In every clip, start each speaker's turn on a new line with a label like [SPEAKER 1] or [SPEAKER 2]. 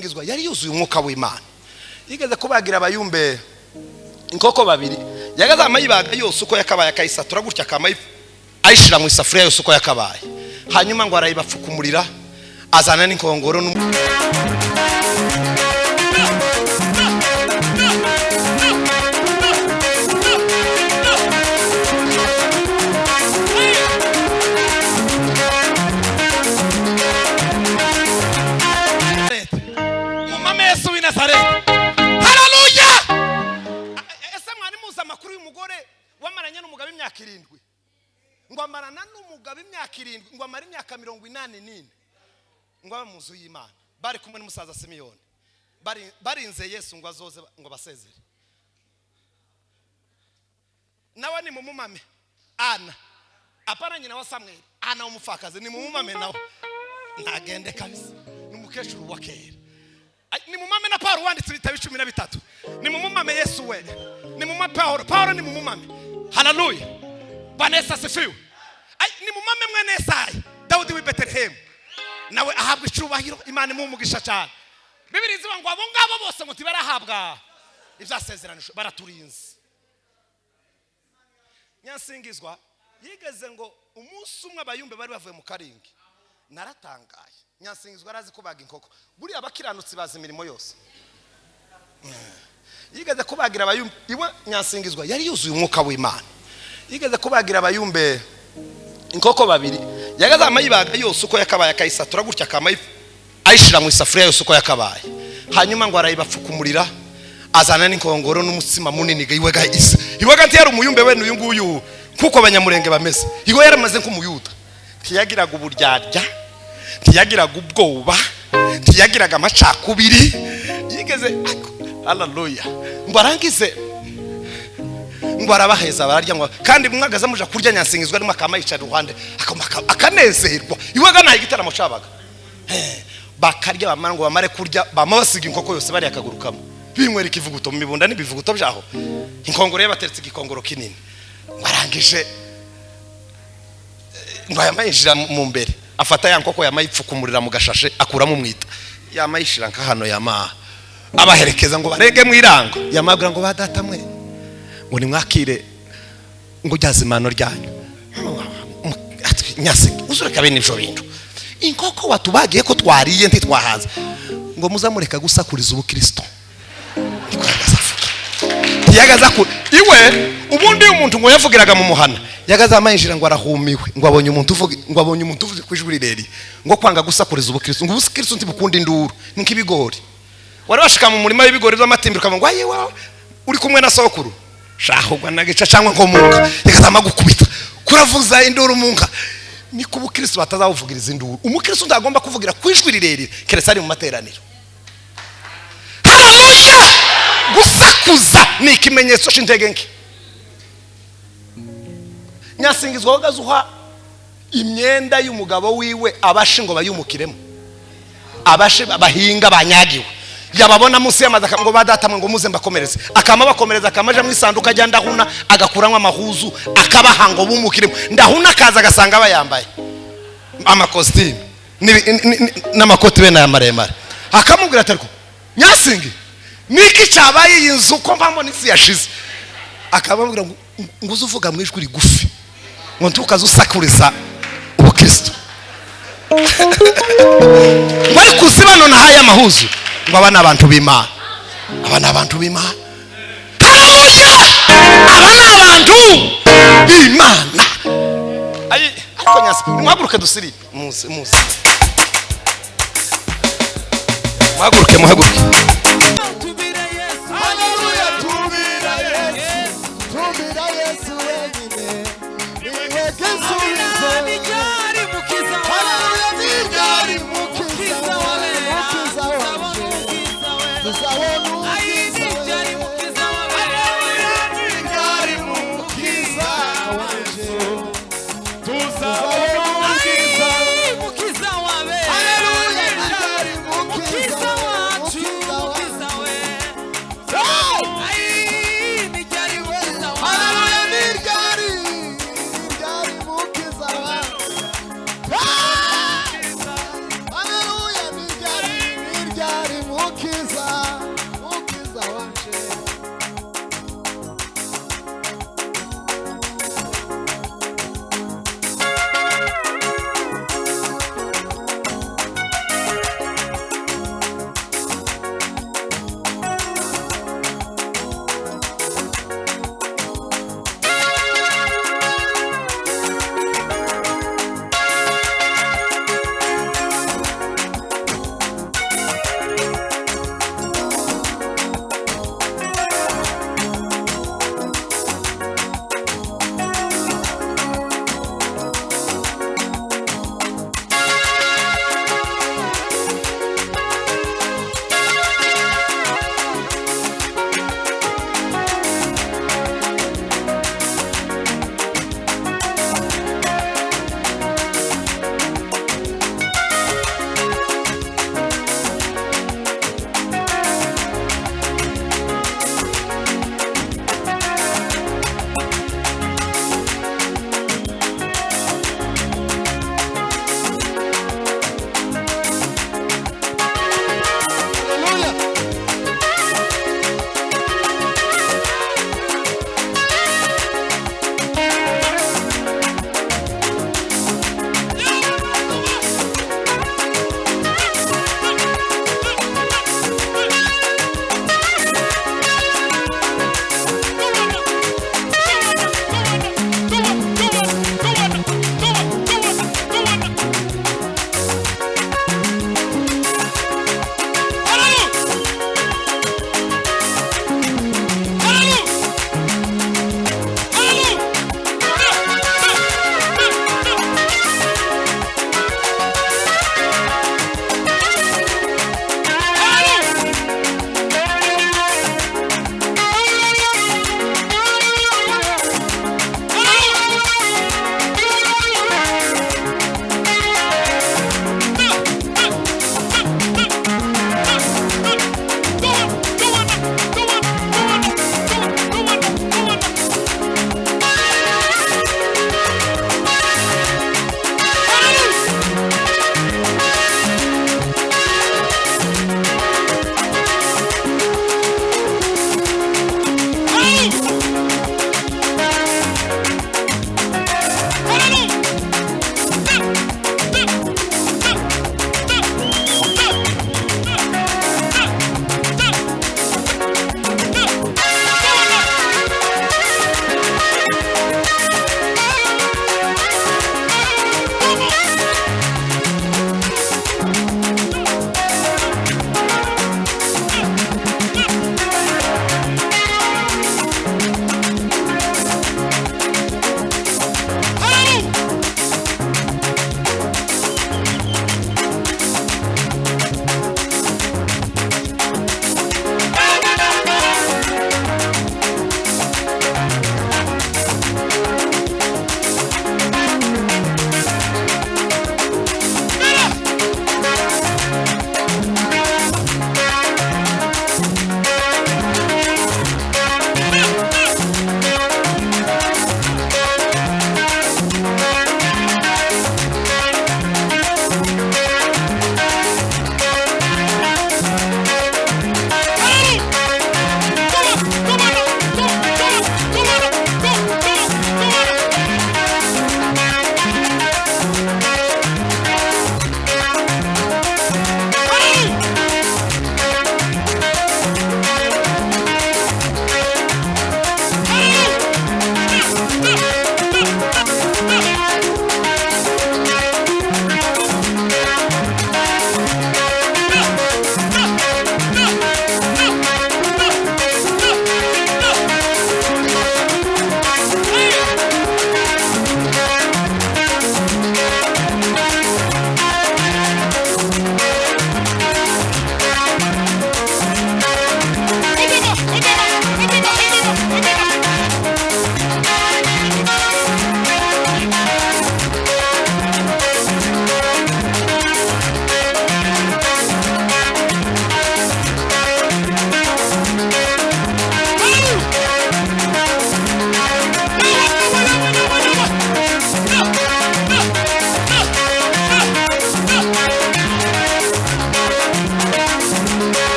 [SPEAKER 1] Ngizwa yari yuzuye umwuka w'Imana. Yigeze kubagira abayumbe inkoko babiri. Yagaza amayibaga yose uko yakabaye akayisatura gutya kamayi ayishira mu isafuriya yose uko yakabaye. Hanyuma ngo arayibapfukumurira azana n'inkongoro ngo amarana n'umugabo imyaka 7 ngo amara imyaka 84 ngo amuzu y'Imana bari kumwe n'umusaza Simiyoni barinze Yesu ngo azoze ngo basezere nawe ni mumumame Ana apana nyina wa Samuel Ana umufakaze ni mumumame nawe ntagende kabisa n'umukecuru wa kera ni mumame na Paulo wanditse ibitabo 13 ni mumumame Yesu we ni mumama Paulo ni mumumame haleluya Vanessa Sefiu ni mumame mwene Yesaya Daudi wi Bethlehem nawe ahabwa icubahiro Imana imumugisha cyane Bibiri zivuga ngo abo ngabo bose ngo tibarahabwa ivyasezeranisho baraturinze Nyansingizwa yigeze ngo umunsi umwe abayumbe bari bavuye mu Karingi naratangaye Nyansingizwa arazi kubaga inkoko buri abakiranutsi bazi imirimo yose yigeze kubagira abayumbe iwe Nyansingizwa yari yuzuye umwuka w'Imana yigeze kubagira abayumbe inkoko babiri yagaza amayibaga yose uko yakabaye akayisatura gutya kamayi ayishira mu isafuriya yose uko yakabaye hanyuma ngo arayibapfukumurira azana n'inkongoro n'umutsima munini iwega isa iwega nti yari umuyumbe we n'uyu nguyu kuko abanyamurenge bameze iwe yaramaze nk'umuyuda ntiyagiraga uburyarya ntiyagiraga ubwoba ntiyagiraga amacakubiri yigeze haleluya ngo arangize ngo arabaheza bararya ngo kandi mwagaza muja kurya Nyansingizwa arimo akamayicara ruhande akanezerwa iwaga nayo igitaramo cabaga bakarya bamara ngo bamare kurya bamabasiga inkoko yose bari akagurukamo binywera ikivuguto mu mibunda n'ibivuguto byaho inkongoro yabateretse igikongoro kinini ngo arangije ngo yamayishira mu mbere afata ya nkoko yamayipfukumurira mu gashashe akuramo umwita yamayishira nka hano yama abaherekeza ngo barege mu irango yamabwira ngo badatamwe ngo nimwakire ngo jazimano ryanyu Nyasi uzureka bene ivyo bintu inkoko watubagiye ko twariye nti twahaza ngo muzamureka gusakuriza ubukristo yagaza ku iwe ubundi umuntu ngo yavugiraga mu muhana yagaza amayinjira ngo arahumiwe ngo abonye umuntu uvuze kwijuri reri ngo kwanga gusakuriza ubukristo ngo ubukristo ntibukunda induru nk'ibigori wari bashika mu murima w'ibigori by'amatimbira ngo aye wawe uri kumwe na sokuru shahugwa nagica cyangwa ngo munka yakazama gukubita kuravuza induru munka ni kubukristo batazavugiriza induru umukristo ndagomba kuvugira kwijwi rirerire keretse ari mu materaniro haleluya gusakuza ni ikimenyetso c'intege nke Nyansingizwa wagazuha imyenda y'umugabo wiwe abashingo bayumukiremo abashe bahinga banyagiwe yababona munsi y'amazaka ngo badatamwe ngo muze mbakomereze akama bakomereza akamaje mu isanduka ajya ndahuna agakuranwa amahuzu akabahango bumukiremo ndahuna kaza gasanga bayambaye amakositimu n'amakoti bene ya maremare akamubwira ati ariko Nyasingi niki cyabaye yinzu ko mpambo nisi yashize akababwira ngo uzuvuga mu ijwi rigufi ngo ntukaze usakuriza ubukristo ngo kusibano na haya mahuzu ngo abana abantu b'Imana haleluya abana abantu b'Imana ayi ariko Nyasi muhaguruke dusiri muze muhaguruke haleluya tubira Yesu wenyine
[SPEAKER 2] mukiza mukiza wanje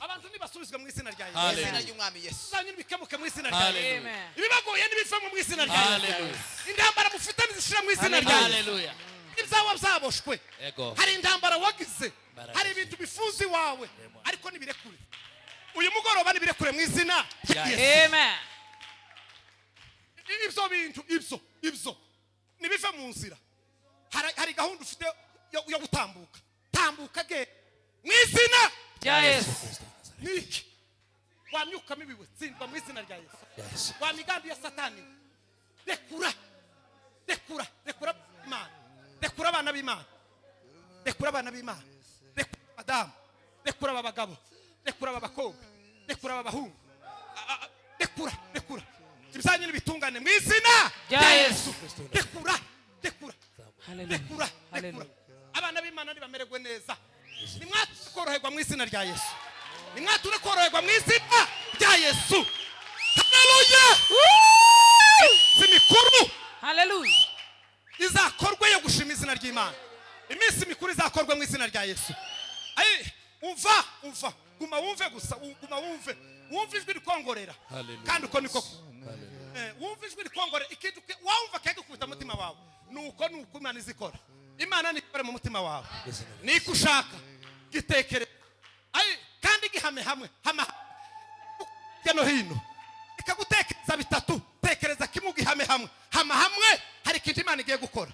[SPEAKER 1] abantu nibasubizwe mu izina rya
[SPEAKER 3] Hallelujah.
[SPEAKER 1] Yesu
[SPEAKER 4] izina ry'umwami Yesu
[SPEAKER 1] zanyu bikemuke mu izina rya Yesu
[SPEAKER 3] Hallelujah.
[SPEAKER 1] ibibagoye nibivemo mu izina rya Yesu
[SPEAKER 3] Hallelujah.
[SPEAKER 1] intambara mufite nizishira mu izina rya Yesu
[SPEAKER 3] Hallelujah.
[SPEAKER 1] ibyawa byaboshwe
[SPEAKER 3] Ego.
[SPEAKER 1] hari intambara wagize hari ibintu bifuza iwawe ariko nibirekure uyu mugoroba nibirekure mu izina rya Yesu
[SPEAKER 3] Amen.
[SPEAKER 1] ibyo bintu ibyo nibive mu nzira hari gahunda ufite yo gutambuka tambuka ge mu izina
[SPEAKER 3] rya Yesu.
[SPEAKER 1] niki wamyuka mibiwe tsindwa mu izina rya Yesu
[SPEAKER 3] Yes.
[SPEAKER 1] wa migambi ya satani rekura Imana rekura abana b'Imana rekura madamu rekura abagabo rekura abakobwa rekura abahungu rekura ibizanye n'ibitungane mu izina
[SPEAKER 3] rya Yesu.
[SPEAKER 1] rekura
[SPEAKER 3] Hallelujah. Hallelujah.
[SPEAKER 1] abana b'Imana nibamererwe neza nimwakoroherwa mu izina rya Yesu nimwature koroherwa mu izina rya Yesu haleluya simikuru
[SPEAKER 3] Hallelujah.
[SPEAKER 1] izakorwe yo gushima izina ry'Imana iminsi mikuru izakorwe mu izina rya Yesu umva guma wumve gusa guma wumve ijwi rikongorera kandi uko niko wumva ijwi rikongorera ikintu wumva kagukubita mutima wawe nuko Imana izikora Imana nikore mu mutima wawe niko ushaka gitekere kandi gihame hamwe no hino ikagutekereza bitatu tekereza kimwe gihame hamwe hari ikintu Imana igiye gukora